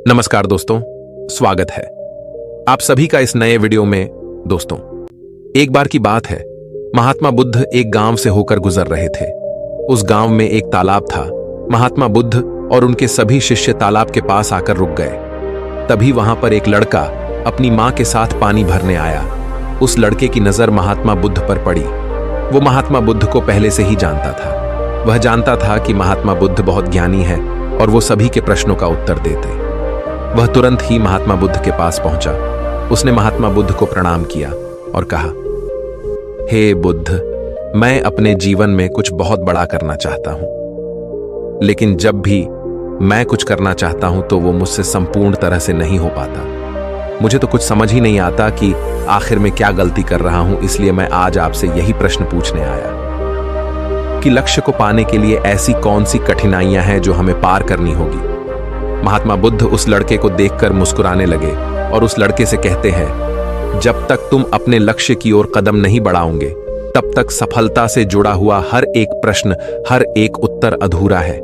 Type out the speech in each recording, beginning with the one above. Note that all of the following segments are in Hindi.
नमस्कार दोस्तों, स्वागत है आप सभी का इस नए वीडियो में। दोस्तों, एक बार की बात है, महात्मा बुद्ध एक गांव से होकर गुजर रहे थे। उस गांव में एक तालाब था। महात्मा बुद्ध और उनके सभी शिष्य तालाब के पास आकर रुक गए। तभी वहां पर एक लड़का अपनी मां के साथ पानी भरने आया। उस लड़के की नजर महात्मा बुद्ध पर पड़ी। वो महात्मा बुद्ध को पहले से ही जानता था। वह जानता था कि महात्मा बुद्ध बहुत ज्ञानी है और वो सभी के प्रश्नों का उत्तर देते। वह तुरंत ही महात्मा बुद्ध के पास पहुंचा। उसने महात्मा बुद्ध को प्रणाम किया और कहा, हे बुद्ध, मैं अपने जीवन में कुछ बहुत बड़ा करना चाहता हूं, लेकिन जब भी मैं कुछ करना चाहता हूं तो वो मुझसे संपूर्ण तरह से नहीं हो पाता। मुझे तो कुछ समझ ही नहीं आता कि आखिर में क्या गलती कर रहा हूं। इसलिए मैं आज आपसे यही प्रश्न पूछने आया कि लक्ष्य को पाने के लिए ऐसी कौन सी कठिनाइयां हैं जो हमें पार करनी होगी। महात्मा बुद्ध उस लड़के को देखकर मुस्कुराने लगे और उस लड़के से कहते हैं, जब तक तुम अपने लक्ष्य की ओर कदम नहीं बढ़ाओगे, तब तक सफलता से जुड़ा हुआ हर एक प्रश्न, हर एक उत्तर अधूरा है।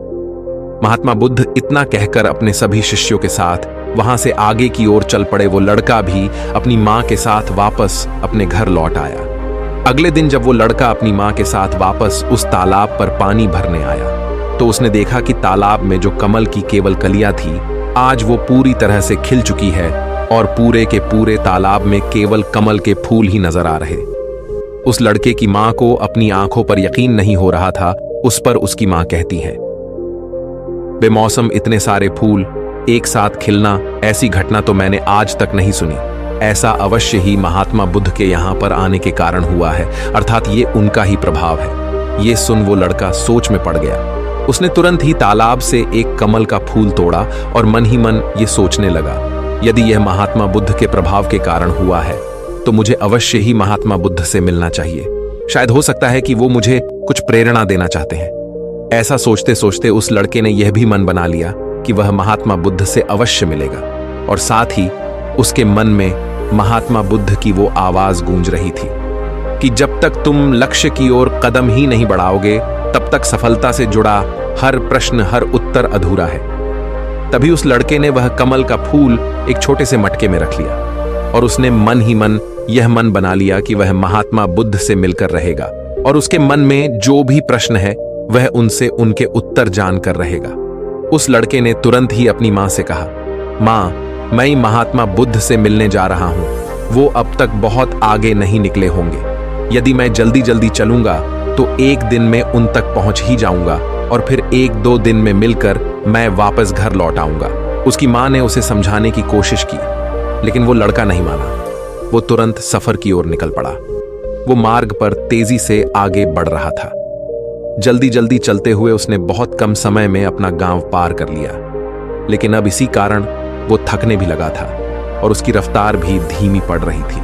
महात्मा बुद्ध इतना कहकर अपने सभी शिष्यों के साथ वहां से आगे की ओर चल पड़े। वो लड़का भी अपनी मां के साथ वापस अपने घर लौट आया। अगले दिन जब वो लड़का अपनी मां के साथ वापस उस तालाब पर पानी भरने आया तो उसने देखा कि तालाब में जो कमल की केवल कलियां थी, आज वो पूरी तरह से खिल चुकी है और पूरे के पूरे तालाब में केवल कमल के फूल ही नजर आ रहे। उस लड़के की मां को अपनी आंखों पर यकीन नहीं हो रहा था। उस पर उसकी मां कहती है, बेमौसम इतने सारे फूल एक साथ खिलना, ऐसी घटना तो मैंने आज तक नहीं सुनी। ऐसा अवश्य ही महात्मा बुद्ध के यहां पर आने के कारण हुआ है, अर्थात ये उनका ही प्रभाव है। ये सुन वो लड़का सोच में पड़ गया। उसने तुरंत ही तालाब से एक कमल का फूल तोड़ा और मन ही मन ये सोचने लगा, यदि यह महात्मा बुद्ध के प्रभाव के कारण हुआ है तो मुझे अवश्य ही महात्मा बुद्ध से मिलना चाहिए। शायद हो सकता है कि वो मुझे कुछ प्रेरणा देना चाहते हैं। ऐसा सोचते सोचते उस लड़के ने यह भी मन बना लिया कि वह महात्मा बुद्ध से अवश्य मिलेगा। और साथ ही उसके मन में महात्मा बुद्ध की वो आवाज गूंज रही थी कि जब तक तुम लक्ष्य की ओर कदम ही नहीं बढ़ाओगे, तब तक सफलता से जुड़ा हर प्रश्न, हर उत्तर अधूरा है। तभी उस लड़के ने वह कमल का फूल एक छोटे से मटके में रख लिया और उसने मन ही मन यह मन बना लिया कि वह महात्मा बुद्ध से मिलकर रहेगा और उसके मन में जो भी प्रश्न है वह उनसे उनके उत्तर जानकर रहेगा। उस लड़के ने तुरंत ही अपनी मां से कहा, मां, मैं महात्मा बुद्ध से मिलने जा रहा हूं। वो अब तक बहुत आगे नहीं निकले होंगे। यदि मैं जल्दी जल्दी चलूंगा तो एक दिन में उन तक पहुंच ही जाऊंगा और फिर एक दो दिन में मिलकर मैं वापस घर लौट आऊंगा। उसकी मां ने उसे समझाने की कोशिश की, लेकिन वो लड़का नहीं माना। वो तुरंत सफर की ओर निकल पड़ा। वो मार्ग पर तेजी से आगे बढ़ रहा था। जल्दी जल्दी चलते हुए उसने बहुत कम समय में अपना गांव पार कर लिया, लेकिन अब इसी कारण वो थकने भी लगा था और उसकी रफ्तार भी धीमी पड़ रही थी।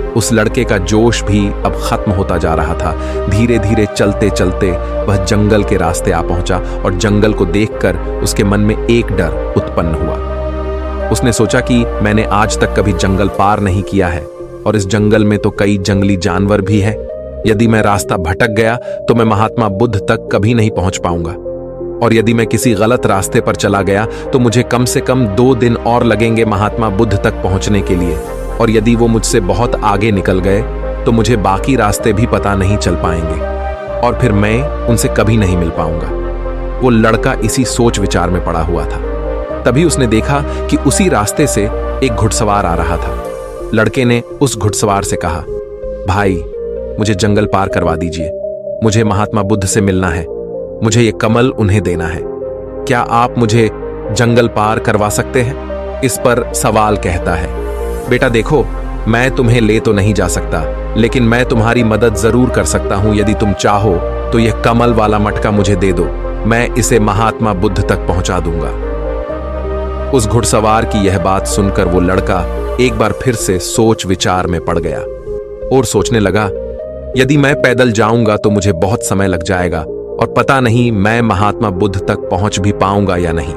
उस लड़के का जोश भी अब खत्म होता जा रहा था। धीरे धीरे चलते चलते वह जंगल के रास्ते आ पहुंचा और जंगल को देखकर उसके मन में एक डर उत्पन्न हुआ। उसने सोचा कि मैंने आज तक कभी जंगल पार नहीं किया है और इस जंगल में तो कई जंगली जानवर भी हैं। यदि मैं रास्ता भटक गया तो मैं महात्मा बुद्ध तक कभी नहीं पहुंच पाऊंगा, और यदि मैं किसी गलत रास्ते पर चला गया तो मुझे कम से कम 2 दिन और लगेंगे महात्मा बुद्ध तक पहुंचने के लिए, और यदि वो मुझसे बहुत आगे निकल गए तो मुझे बाकी रास्ते भी पता नहीं चल पाएंगे और फिर मैं उनसे कभी नहीं मिल पाऊंगा। वो लड़का इसी सोच विचार में पड़ा हुआ था। तभी उसने देखा कि उसी रास्ते से एक घुड़सवार आ रहा था। लड़के ने उस घुड़सवार से कहा, भाई, मुझे जंगल पार करवा दीजिए। मुझे महात्मा बुद्ध से मिलना है। मुझे ये कमल उन्हें देना है। क्या आप मुझे जंगल पार करवा सकते हैं? इस पर सवाल कहता है, बेटा देखो, मैं तुम्हें ले तो नहीं जा सकता, लेकिन मैं तुम्हारी मदद जरूर कर सकता हूं। यदि तुम चाहो तो यह कमल वाला मटका मुझे दे दो, मैं इसे महात्मा बुद्ध तक पहुंचा दूंगा। उस घुड़सवार की यह बात सुनकर वो लड़का एक बार फिर से सोच विचार में पड़ गया और सोचने लगा, यदि मैं पैदल जाऊंगा तो मुझे बहुत समय लग जाएगा और पता नहीं मैं महात्मा बुद्ध तक पहुंच भी पाऊंगा या नहीं।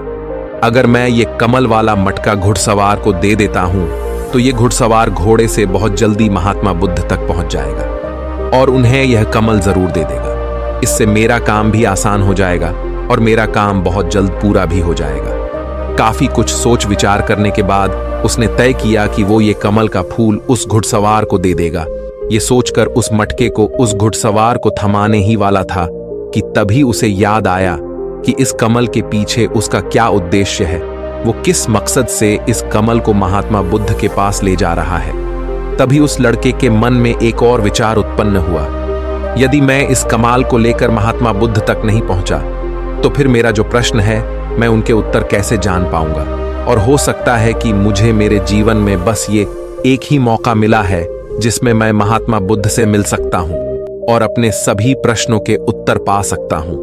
अगर मैं ये कमल वाला मटका घुड़सवार को दे देता हूं तो ये घुड़सवार घोड़े से बहुत जल्दी महात्मा बुद्ध तक पहुंच जाएगा और उन्हें यह कमल जरूर दे देगा। इससे मेरा काम भी आसान हो जाएगा और मेरा काम बहुत जल्द पूरा भी हो जाएगा। काफी कुछ सोच विचार करने के बाद उसने तय किया कि वो ये कमल का फूल उस घुड़सवार को दे देगा। ये सोचकर उस मटके को उस घुड़सवार को थमाने ही वाला था कि तभी उसे याद आया कि इस कमल के पीछे उसका क्या उद्देश्य है, वो किस मकसद से इस कमल को महात्मा बुद्ध के पास ले जा रहा है। तभी उस लड़के के मन में एक और विचार उत्पन्न हुआ, यदि मैं इस कमाल को लेकर महात्मा बुद्ध तक नहीं पहुंचा तो फिर मेरा जो प्रश्न है मैं उनके उत्तर कैसे जान पाऊंगा। और हो सकता है कि मुझे मेरे जीवन में बस ये एक ही मौका मिला है जिसमें मैं महात्मा बुद्ध से मिल सकता हूं और अपने सभी प्रश्नों के उत्तर पा सकता हूं।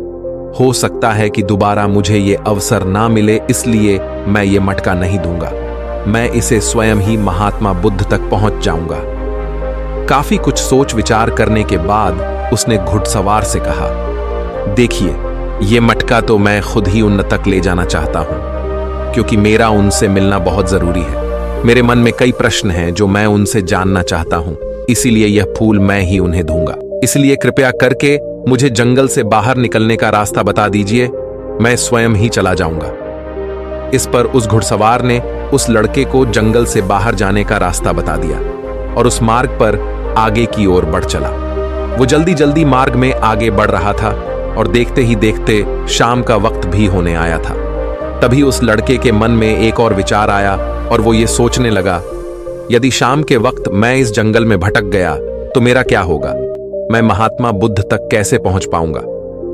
हो सकता है कि दोबारा मुझे ये अवसर ना मिले, इसलिए मैं ये मटका नहीं दूंगा। मैं इसे स्वयं ही महात्मा बुद्ध तक पहुंच जाऊंगा। काफी कुछ सोच विचार करने के बाद उसने घुड़सवार से कहा, देखिए, ये मटका तो मैं खुद ही उन तक ले जाना चाहता हूं, क्योंकि मेरा उनसे मिलना बहुत जरूरी है। मेरे मन में कई प्रश्न हैं जो मैं उनसे जानना चाहता हूं, इसीलिए यह फूल मैं ही उन्हें दूंगा। इसलिए कृपया करके मुझे जंगल से बाहर निकलने का रास्ता बता दीजिए, मैं स्वयं ही चला जाऊंगा। इस पर उस घुड़सवार ने उस लड़के को जंगल से बाहर जाने का रास्ता बता दिया और उस मार्ग पर आगे की ओर बढ़ चला। वो जल्दी जल्दी मार्ग में आगे बढ़ रहा था और देखते ही देखते शाम का वक्त भी होने आया था। तभी उस लड़के के मन में एक और विचार आया और वो ये सोचने लगा, यदि शाम के वक्त मैं इस जंगल में भटक गया तो मेरा क्या होगा? मैं महात्मा बुद्ध तक कैसे पहुंच पाऊंगा?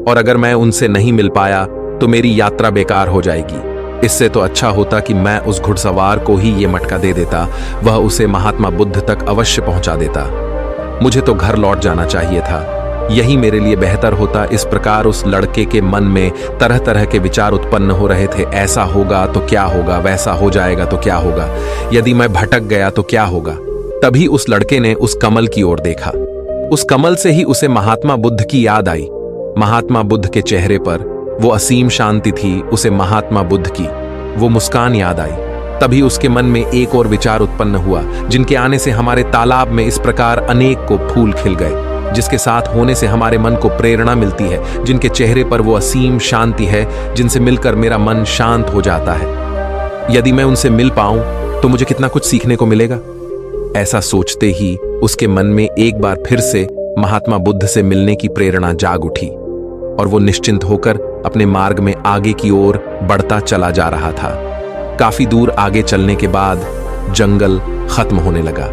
और अगर मैं उनसे नहीं मिल पाया तो मेरी यात्रा बेकार हो जाएगी। इससे तो अच्छा होता कि मैं उस घुड़सवार को ही ये मटका दे देता, वह उसे महात्मा बुद्ध तक अवश्य पहुंचा देता। मुझे तो घर लौट जाना चाहिए था, यही मेरे लिए बेहतर होता। इस प्रकार उस लड़के के मन में तरह तरह के विचार उत्पन्न हो रहे थे। ऐसा होगा तो क्या होगा, वैसा हो जाएगा तो क्या होगा, यदि मैं भटक गया तो क्या होगा। तभी उस लड़के ने उस कमल की ओर देखा। उस कमल से ही उसे महात्मा बुद्ध की याद आई। महात्मा बुद्ध के चेहरे पर वो असीम शांति थी, उसे महात्मा बुद्ध की वो मुस्कान याद आई। तभी उसके मन में एक और विचार उत्पन्न हुआ, जिनके आने से हमारे तालाब में इस प्रकार अनेक को फूल खिल गए, जिसके साथ होने से हमारे मन को प्रेरणा मिलती है, जिनके चेहरे पर वो असीम शांति है, जिनसे मिलकर मेरा मन शांत हो जाता है। यदि मैं उनसे मिल पाऊं तो मुझे कितना कुछ सीखने को मिलेगा। ऐसा सोचते ही उसके मन में एक बार फिर से महात्मा बुद्ध से मिलने की प्रेरणा जाग उठी और वो निश्चिंत होकर अपने मार्ग में आगे की ओर बढ़ता चला जा रहा था। काफी दूर आगे चलने के बाद जंगल खत्म होने लगा।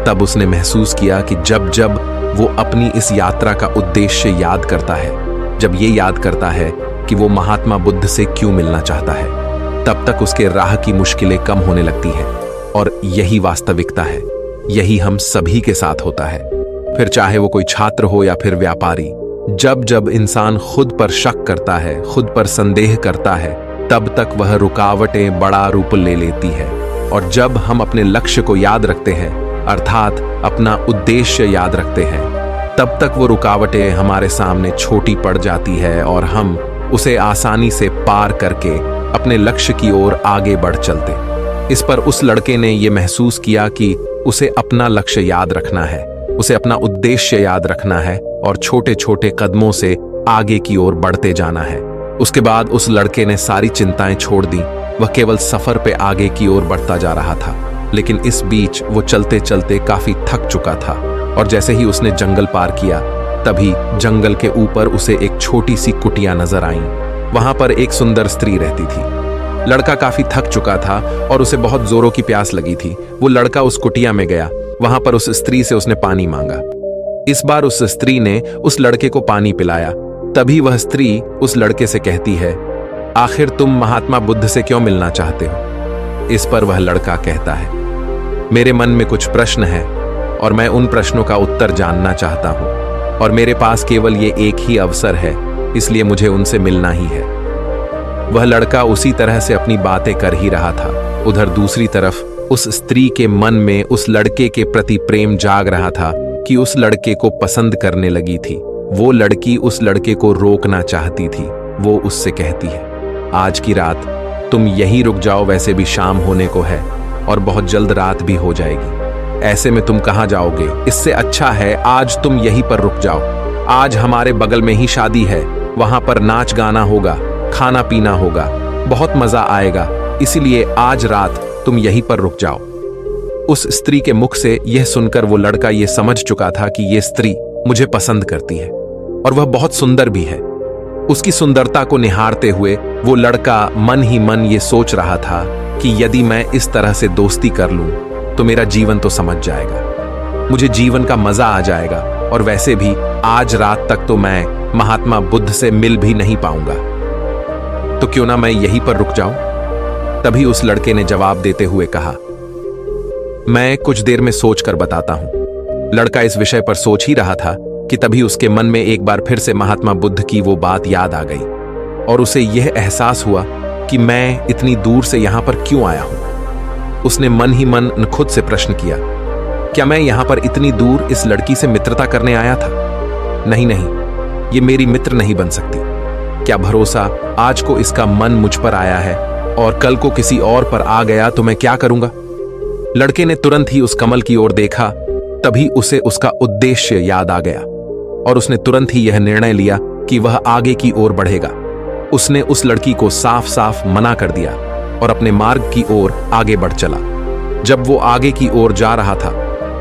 तब उसने महसूस किया कि जब जब वो अपनी इस यात्रा का उद्देश्य याद करता है, जब ये याद करता है कि वो महात्मा बुद्ध से क्यों मिलना चाहता है, तब तक उसके राह की मुश्किलें कम होने लगती हैं। और यही वास्तविकता है, यही हम सभी के साथ होता है। फिर चाहे वो कोई छात्र हो या फिर व्यापारी, जब जब इंसान खुद पर शक करता है, खुद पर संदेह करता है, तब तक वह रुकावटें बड़ा रूप ले लेती है। और जब हम अपने लक्ष्य को याद रखते हैं, अर्थात अपना उद्देश्य याद रखते हैं, तब तक वो रुकावटें हमारे सामने छोटी पड़ जाती है और हम उसे आसानी से पार करके अपने लक्ष्य की ओर आगे बढ़ चलते। इस पर उस लड़के ने यह महसूस किया कि उसे अपना लक्ष्य याद रखना है, उसे अपना उद्देश्य याद रखना है और छोटे छोटे कदमों से आगे की ओर बढ़ते जाना है। उसके बाद उस लड़के ने सारी चिंताएं छोड़ दी। वह केवल सफर पे आगे की ओर बढ़ता जा रहा था, लेकिन इस बीच वो चलते चलते काफी थक चुका था। और जैसे ही उसने जंगल पार किया, तभी जंगल के ऊपर उसे एक छोटी सी कुटिया नजर आई। वहां पर एक सुंदर स्त्री रहती थी। लड़का काफी थक चुका था और उसे बहुत जोरों की प्यास लगी थी। वो लड़का उस कुटिया में गया। वहां पर उस स्त्री से उसने पानी मांगा। इस बार उस स्त्री ने उस लड़के को पानी पिलाया। तभी वह स्त्री उस लड़के से कहती है, आखिर तुम महात्मा बुद्ध से क्यों मिलना चाहते हो? इस पर वह लड़का कहता है, मेरे मन में कुछ प्रश्न हैं और मैं उन प्रश्नों का उत्तर जानना चाहता हूं और मेरे पास केवल ये एक ही अवसर है, इसलिए मुझे उनसे मिलना ही है। वह लड़का उसी तरह से अपनी बातें कर ही रहा था। उधर दूसरी तरफ उस स्त्री के मन में उस लड़के के प्रति प्रेम जाग रहा था कि उस लड़के को पसंद करने लगी थी। वो लड़की उस लड़के को रोकना चाहती थी। वो उससे कहती है, आज की रात तुम यहीं रुक जाओ, वैसे भी शाम होने को है और बहुत जल्द रात भी हो जाएगी। ऐसे में तुम कहाँ जाओगे? इससे अच्छा है आज तुम यहीं पर रुक जाओ। आज हमारे बगल में ही शादी है, वहां पर नाच गाना होगा, खाना पीना होगा, बहुत मजा आएगा। इसीलिए आज रात तुम यहीं पर रुक जाओ। उस स्त्री के मुख से यह सुनकर वो लड़का यह समझ चुका था कि यह स्त्री मुझे पसंद करती है और वह बहुत सुंदर भी है। उसकी सुंदरता को निहारते हुए वो लड़का मन ही मन ये सोच रहा था कि यदि मैं इस तरह से दोस्ती कर लूं तो मेरा जीवन तो समझ जाएगा, मुझे जीवन का मजा आ जाएगा और वैसे भी आज रात तक तो मैं महात्मा बुद्ध से मिल भी नहीं पाऊंगा, तो क्यों ना मैं यहीं पर रुक जाऊं। तभी उस लड़के ने जवाब देते हुए कहा, मैं कुछ देर में सोच कर बताता हूं। लड़का इस विषय पर सोच ही रहा था कि तभी उसके मन में एक बार फिर से महात्मा बुद्ध की वो बात याद आ गई और उसे यह एहसास हुआ कि मैं इतनी दूर से यहां पर क्यों आया हूं। उसने मन ही मन खुद से प्रश्न किया, क्या मैं यहां पर इतनी दूर इस लड़की से मित्रता करने आया था? नहीं नहीं, ये मेरी मित्र नहीं बन सकती। क्या भरोसा आज को इसका मन मुझ पर आया है और कल को किसी और पर आ गया तो मैं क्या करूंगा। लड़के ने तुरंत ही उस कमल की ओर देखा, तभी उसे उसका उद्देश्य याद आ गया और उसने तुरंत ही यह निर्णय लिया कि वह आगे की ओर बढ़ेगा। उसने उस लड़की को साफ साफ मना कर दिया और अपने मार्ग की ओर आगे बढ़ चला। जब वो आगे की ओर जा रहा था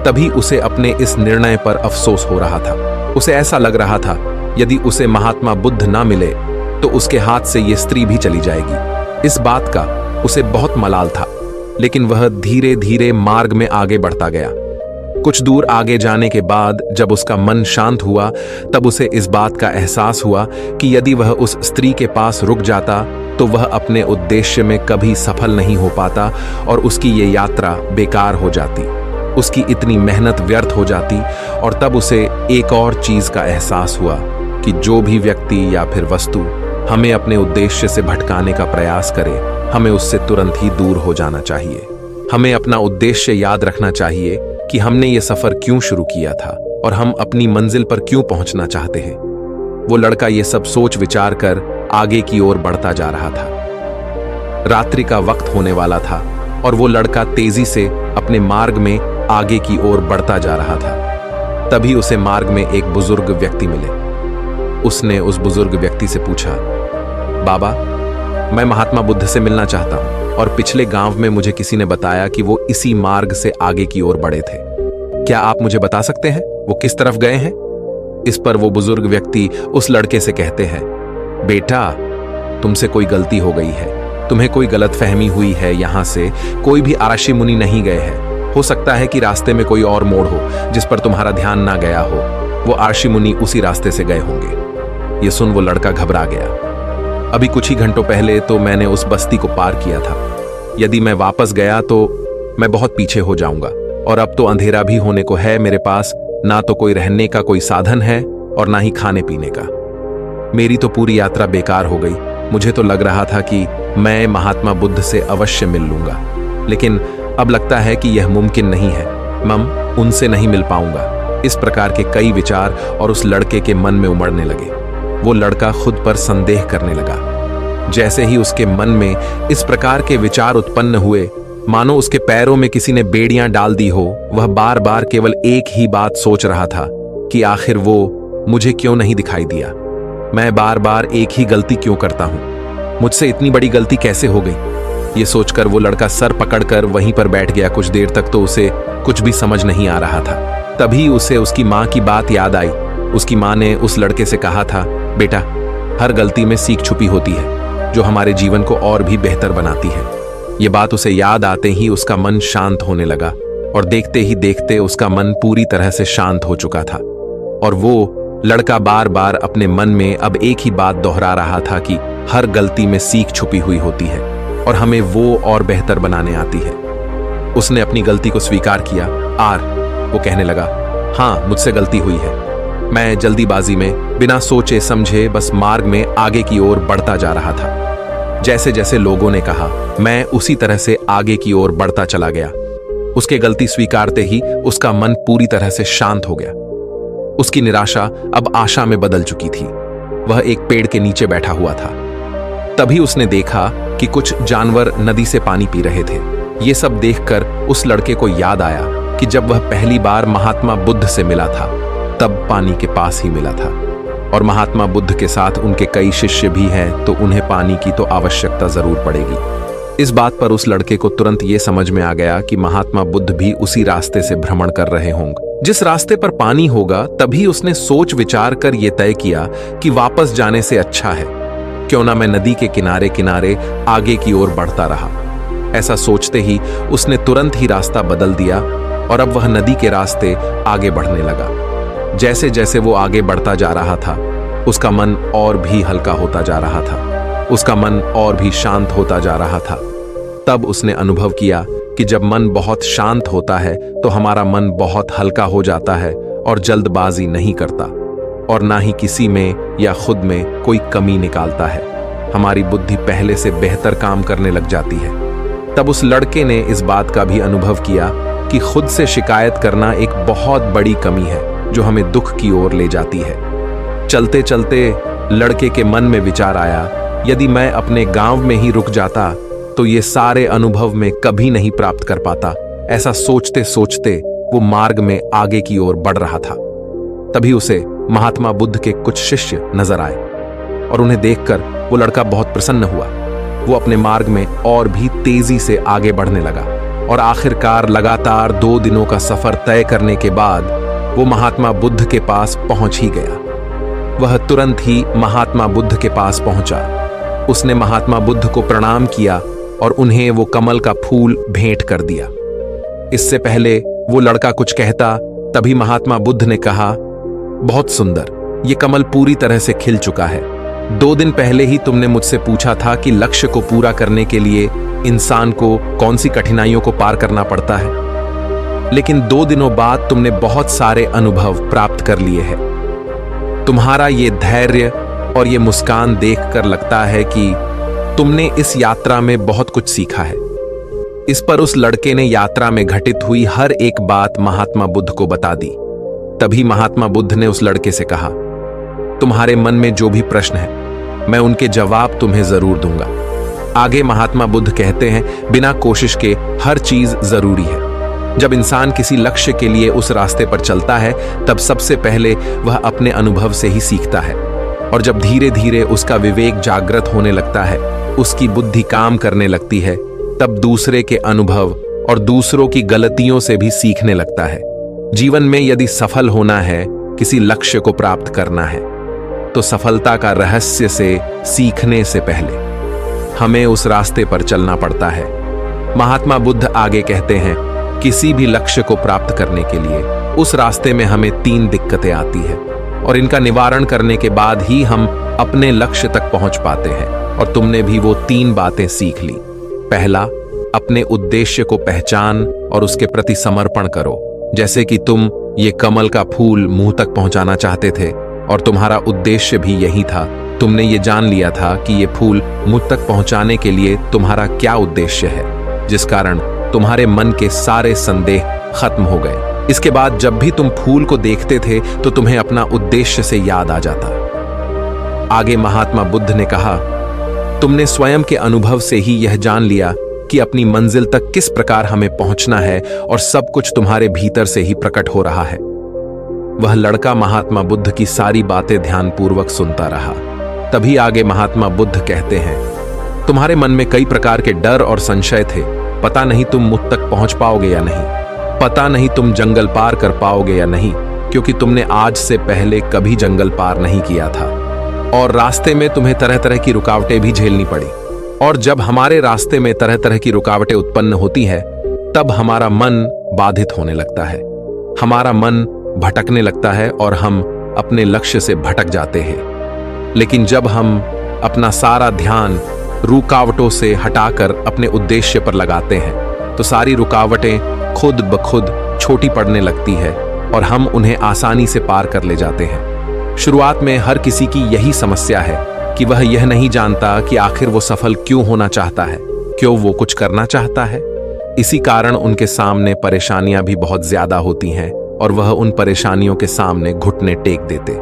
तभी उसे अपने इस निर्णय पर अफसोस हो रहा था। उसे ऐसा लग रहा था यदि उसे महात्मा बुद्ध ना मिले तो उसके हाथ से ये स्त्री भी चली जाएगी। इस बात का उसे बहुत मलाल था, लेकिन वह धीरे धीरे मार्ग में आगे बढ़ता गया। कुछ दूर आगे जाने के बाद जब उसका मन शांत हुआ तब उसे इस बात का एहसास हुआ कि यदि वह उस स्त्री के पास रुक जाता तो वह अपने उद्देश्य में कभी सफल नहीं हो पाता और उसकी ये यात्रा बेकार हो जाती, उसकी इतनी मेहनत व्यर्थ हो जाती। और तब उसे एक और चीज का एहसास हुआ कि जो भी व्यक्ति या फिर वस्तु हमें अपने उद्देश्य से भटकाने का प्रयास करे, हमें उससे तुरंत ही दूर हो जाना चाहिए। हमें अपना उद्देश्य याद रखना चाहिए कि हमने ये सफर क्यों शुरू किया था और हम अपनी मंजिल पर क्यों पहुंचना चाहते हैं। वो लड़का ये सब सोच विचार कर आगे की ओर बढ़ता जा रहा था। रात्रि का वक्त होने वाला था और वो लड़का तेजी से अपने मार्ग में आगे की ओर बढ़ता जा रहा था। तभी उसे मार्ग में एक बुजुर्ग व्यक्ति मिले। उसने उस बुजुर्ग व्यक्ति से पूछा, बाबा, मैं महात्मा बुद्ध से मिलना चाहता हूं और पिछले गांव में मुझे किसी ने बताया कि वो इसी मार्ग से आगे की ओर बढ़े थे। क्या आप मुझे बता सकते हैं वो किस तरफ गए हैं? इस पर वो बुजुर्ग व्यक्ति उस लड़के से कहते हैं, बेटा, तुमसे कोई गलती हो गई है, तुम्हें कोई गलतफहमी हुई है। यहां से कोई भी आरषि मुनि नहीं गए हैं। हो सकता है कि रास्ते में कोई और मोड़ हो जिस पर तुम्हारा ध्यान ना गया हो, वो आरषि मुनि उसी रास्ते से गए होंगे। ये सुन वो लड़का घबरा गया। अभी कुछ ही घंटों पहले तो मैंने उस बस्ती को पार किया था। यदि मैं वापस गया तो मैं बहुत पीछे हो जाऊंगा और अब तो अंधेरा भी होने को है। मेरे पास ना तो कोई रहने का कोई साधन है और ना ही खाने पीने का। मेरी तो पूरी यात्रा बेकार हो गई। मुझे तो लग रहा था कि मैं महात्मा बुद्ध से अवश्य मिल लूंगा, लेकिन अब लगता है कि यह मुमकिन नहीं है। मैं उनसे नहीं मिल पाऊंगा। इस प्रकार के कई विचार और उस लड़के के मन में उमड़ने लगे। वो लड़का खुद पर संदेह करने लगा। जैसे ही उसके मन में इस प्रकार के विचार उत्पन्न हुए, मानो उसके पैरों में किसी ने बेड़ियां डाल दी हो। वह बार बार केवल एक ही बात सोच रहा था कि आखिर वो मुझे क्यों नहीं दिखाई दिया। मैं बार बार एक ही गलती क्यों करता हूं? मुझसे इतनी बड़ी गलती कैसे हो गई? ये सोचकर वो लड़का सर पकड़कर वहीं पर बैठ गया। कुछ देर तक तो उसे कुछ भी समझ नहीं आ रहा था। तभी उसे उसकी माँ की बात याद आई। उसकी माँ ने उस लड़के से कहा था, बेटा, हर गलती में सीख छुपी होती है जो हमारे जीवन को और भी बेहतर बनाती है। ये बात उसे याद आते ही उसका मन शांत होने लगा और देखते ही देखते उसका मन पूरी तरह से शांत हो चुका था। और वो लड़का बार बार अपने मन में अब एक ही बात दोहरा रहा था कि हर गलती में सीख छुपी हुई होती है और हमें वो और बेहतर बनाने आती है। उसने अपनी गलती को स्वीकार किया। वो कहने लगा, हाँ, मुझसे गलती हुई है। मैं जल्दीबाजी में बिना सोचे समझे बस मार्ग में आगे की ओर बढ़ता जा रहा था। जैसे जैसे लोगों ने कहा, मैं उसी तरह से आगे की ओर बढ़ता चला गया। उसके गलती स्वीकारते ही उसका मन पूरी तरह से शांत हो गया। उसकी निराशा अब आशा में बदल चुकी थी। वह एक पेड़ के नीचे बैठा हुआ था। तभी उसने देखा कि कुछ जानवर नदी से पानी पी रहे थे। ये सब देखकर उस लड़के को याद आया कि जब वह पहली बार महात्मा बुद्ध से मिला था तब पानी के पास ही मिला था और महात्मा बुद्ध के साथ उनके कई शिष्य भी हैं, तो उन्हें पानी की तो आवश्यकता जरूर पड़ेगी। इस बात पर उस लड़के को तुरंत ये समझ में आ गया कि महात्मा बुद्ध भी उसी रास्ते से भ्रमण कर रहे होंगे। जिस रास्ते पर पानी होगा, तभी उसने सोच विचार कर यह तय किया कि वापस जाने से अच्छा है क्यों ना मैं नदी के किनारे किनारे आगे की ओर बढ़ता रहा। ऐसा सोचते ही उसने तुरंत ही रास्ता बदल दिया और अब वह नदी के रास्ते आगे बढ़ने लगा। जैसे जैसे वो आगे बढ़ता जा रहा था, उसका मन और भी हल्का होता जा रहा था, उसका मन और भी शांत होता जा रहा था। तब उसने अनुभव किया कि जब मन बहुत शांत होता है तो हमारा मन बहुत हल्का हो जाता है और जल्दबाजी नहीं करता और ना ही किसी में या खुद में कोई कमी निकालता है। हमारी बुद्धि पहले से बेहतर काम करने लग जाती है। तब उस लड़के ने इस बात का भी अनुभव किया कि खुद से शिकायत करना एक बहुत बड़ी कमी है जो हमें दुख की ओर ले जाती है। चलते चलते लड़के के मन में विचार आया, यदि मैं अपने गांव में ही रुक जाता तो ये सारे अनुभव में कभी नहीं प्राप्त कर पाता। ऐसा सोचते सोचते वो मार्ग में आगे की ओर बढ़ रहा था। तभी उसे महात्मा बुद्ध के कुछ शिष्य नजर आए और उन्हें देखकर वो लड़का बहुत प्रसन्न हुआ। वो अपने मार्ग में और भी तेजी से आगे बढ़ने लगा और आखिरकार लगातार 2 दिनों का सफर तय करने के बाद वो महात्मा बुद्ध के पास पहुंच ही गया। वह तुरंत ही महात्मा बुद्ध के पास पहुंचा। उसने महात्मा बुद्ध को प्रणाम किया और उन्हें वो कमल का फूल भेंट कर दिया। इससे पहले वो लड़का कुछ कहता, तभी महात्मा बुद्ध ने कहा, बहुत सुंदर, ये कमल पूरी तरह से खिल चुका है। 2 दिन पहले ही तुमने मुझसे पूछा था कि लक्ष्य को पूरा करने के लिए इंसान को कौन सी कठिनाइयों को पार करना पड़ता है, लेकिन 2 दिनों बाद तुमने बहुत सारे अनुभव प्राप्त कर लिए हैं। तुम्हारा ये धैर्य और ये मुस्कान देखकर लगता है कि तुमने इस यात्रा में बहुत कुछ सीखा है। इस पर उस लड़के ने यात्रा में घटित हुई हर एक बात महात्मा बुद्ध को बता दी। तभी महात्मा बुद्ध ने उस लड़के से कहा, तुम्हारे मन में जो भी प्रश्न है, मैं उनके जवाब तुम्हें जरूर दूंगा। आगे महात्मा बुद्ध कहते हैं, बिना कोशिश के हर चीज जरूरी है। जब इंसान किसी लक्ष्य के लिए उस रास्ते पर चलता है, तब सबसे पहले वह अपने अनुभव से ही सीखता है और जब धीरे धीरे उसका विवेक जागृत होने लगता है, उसकी बुद्धि काम करने लगती है, तब दूसरे के अनुभव और दूसरों की गलतियों से भी सीखने लगता है। जीवन में यदि सफल होना है, किसी लक्ष्य को प्राप्त करना है, तो सफलता का रहस्य से सीखने से पहले हमें उस रास्ते पर चलना पड़ता है। महात्मा बुद्ध आगे कहते हैं, किसी भी लक्ष्य को प्राप्त करने के लिए उस रास्ते में हमें 3 दिक्कतें आती है और इनका निवारण करने के बाद ही हम अपने लक्ष्य तक पहुंच पाते हैं। और तुमने भी वो 3 बातें सीख ली। पहला, अपने उद्देश्य को पहचान और उसके प्रति समर्पण करो। जैसे कि तुम ये कमल का फूल मुंह तक पहुंचाना चाहते थे और तुम्हारा उद्देश्य भी यही था। तुमने ये जान लिया था कि ये फूल मुझ तक पहुंचाने के लिए तुम्हारा क्या उद्देश्य है, जिस कारण तुम्हारे मन के सारे संदेह खत्म हो गए। इसके बाद जब भी तुम फूल को देखते थे तो तुम्हें अपना उद्देश्य से याद आ जाता। आगे महात्मा बुद्ध ने कहा, तुमने स्वयं के अनुभव से ही यह जान लिया कि अपनी मंजिल तक किस प्रकार हमें पहुंचना है और सब कुछ तुम्हारे भीतर से ही प्रकट हो रहा है। वह लड़का महात्मा बुद्ध की सारी बातें ध्यानपूर्वक सुनता रहा। तभी आगे महात्मा बुद्ध कहते हैं, तुम्हारे मन में कई प्रकार के डर और संशय थे। पता नहीं तुम मुझ तक पहुंच पाओगे या नहीं, पता नहीं तुम जंगल पार कर पाओगे या नहीं, क्योंकि तुमने आज से पहले कभी जंगल पार नहीं किया था और रास्ते में तुम्हें तरह तरह की रुकावटें भी झेलनी पड़ी। और जब हमारे रास्ते में तरह तरह की रुकावटें उत्पन्न होती है, तब हमारा मन बाधित होने लगता है, हमारा मन भटकने लगता है और हम अपने लक्ष्य से भटक जाते हैं। लेकिन जब हम अपना सारा ध्यान रुकावटों से हटाकर अपने उद्देश्य पर लगाते हैं, तो सारी रुकावटें खुद ब खुद छोटी पड़ने लगती है और हम उन्हें आसानी से पार कर ले जाते हैं। शुरुआत में हर किसी की यही समस्या है कि वह यह नहीं जानता कि आखिर वो सफल क्यों होना चाहता है, क्यों वो कुछ करना चाहता है। इसी कारण उनके सामने परेशानियां भी बहुत ज्यादा होती हैं और वह उन परेशानियों के सामने घुटने टेक देते।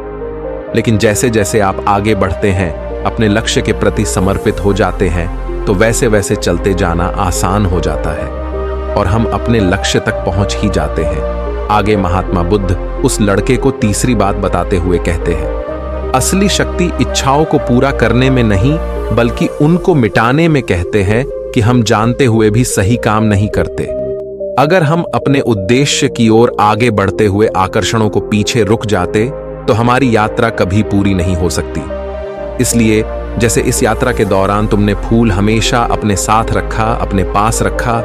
लेकिन जैसे जैसे आप आगे बढ़ते हैं, अपने लक्ष्य के प्रति समर्पित हो जाते हैं, तो वैसे वैसे चलते जाना आसान हो जाता है और हम अपने लक्ष्य तक पहुंच ही जाते हैं। आगे महात्मा बुद्ध उस लड़के को तीसरी बात बताते हुए कहते हैं, असली शक्ति इच्छाओं को पूरा करने में नहीं बल्कि उनको मिटाने में कहते हैं कि हम जानते हुए भी सही काम नहीं करते। अगर हम अपने उद्देश्य की ओर आगे बढ़ते हुए आकर्षणों को पीछे रुक जाते तो हमारी यात्रा कभी पूरी नहीं हो सकती। इसलिए जैसे इस यात्रा के दौरान तुमने फूल हमेशा अपने साथ रखा, अपने पास रखा,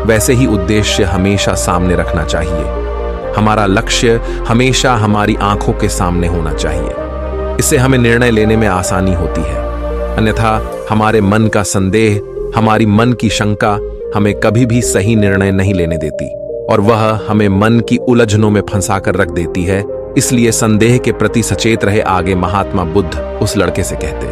वैसे ही उद्देश्य हमेशा सामने रखना चाहिए। हमारा लक्ष्य हमेशा हमारी आंखों के सामने होना चाहिए। इससे हमें निर्णय लेने में आसानी होती है। अन्यथा हमारे मन का संदेह, हमारी मन की शंका हमें कभी भी सही निर्णय नहीं लेने देती और वह हमें मन की उलझनों में फंसाकर रख देती है। इसलिए संदेह के प्रति सचेत रहे। आगे महात्मा बुद्ध उस लड़के से कहते,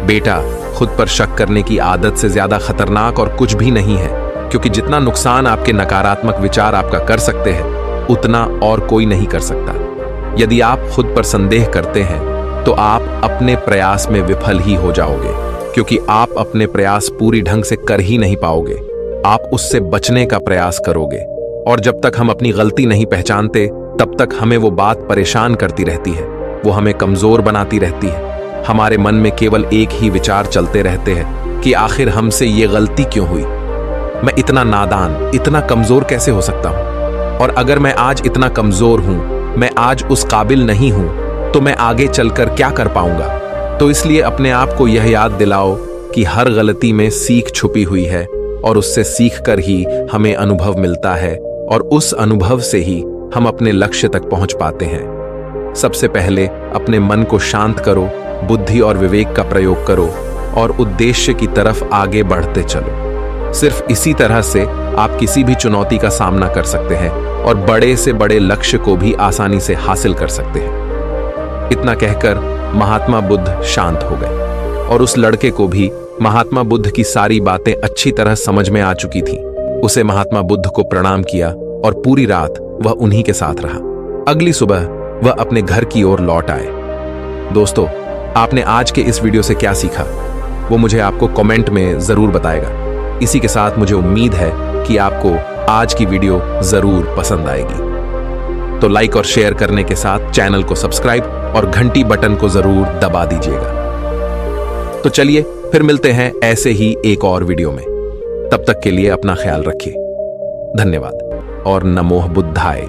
बेटा, खुद पर शक करने की आदत से ज्यादा खतरनाक और कुछ भी नहीं है, क्योंकि जितना नुकसान आपके नकारात्मक विचार आपका कर सकते हैं उतना और कोई नहीं कर सकता। यदि आप खुद पर संदेह करते हैं तो आप अपने प्रयास में विफल ही हो जाओगे, क्योंकि आप अपने प्रयास पूरी ढंग से कर ही नहीं पाओगे। आप उससे बचने का प्रयास करोगे और जब तक हम अपनी गलती नहीं पहचानते तब तक हमें वो बात परेशान करती रहती है, वो हमें कमजोर बनाती रहती है। हमारे मन में केवल एक ही विचार चलते रहते हैं कि आखिर हमसे ये गलती क्यों हुई, मैं इतना नादान, इतना कमजोर कैसे हो सकता हूं, और अगर मैं आज इतना कमजोर हूं, मैं आज उस काबिल नहीं हूं, तो मैं आगे चलकर क्या कर पाऊंगा। तो इसलिए अपने आप को यह याद दिलाओ कि हर गलती में सीख छुपी हुई है और उससे सीखकर ही हमें अनुभव मिलता है और उस अनुभव से ही हम अपने लक्ष्य तक पहुंच पाते हैं। सबसे पहले अपने मन को शांत करो, बुद्धि और विवेक का प्रयोग करो और उद्देश्य की तरफ आगे बढ़ते चलो। सिर्फ इसी तरह से आप किसी भी चुनौती का सामना कर सकते हैं और बड़े से बड़े लक्ष्य को भी आसानी से हासिल कर सकते हैं। इतना कहकर महात्मा बुद्ध शांत हो गए और उस लड़के को भी महात्मा बुद्ध की सारी बातें अच्छी तरह समझ में आ चुकी थी। उसे महात्मा बुद्ध को प्रणाम किया और पूरी रात वह उन्हीं के साथ रहा। अगली सुबह वह अपने घर की ओर लौट आए। दोस्तों, आपने आज के इस वीडियो से क्या सीखा वो मुझे आपको कमेंट में जरूर बताएगा। इसी के साथ मुझे उम्मीद है कि आपको आज की वीडियो जरूर पसंद आएगी। तो लाइक और शेयर करने के साथ चैनल को सब्सक्राइब और घंटी बटन को जरूर दबा दीजिएगा। तो चलिए फिर मिलते हैं ऐसे ही एक और वीडियो में। तब तक के लिए अपना ख्याल रखिए। धन्यवाद और नमो बुद्धाय।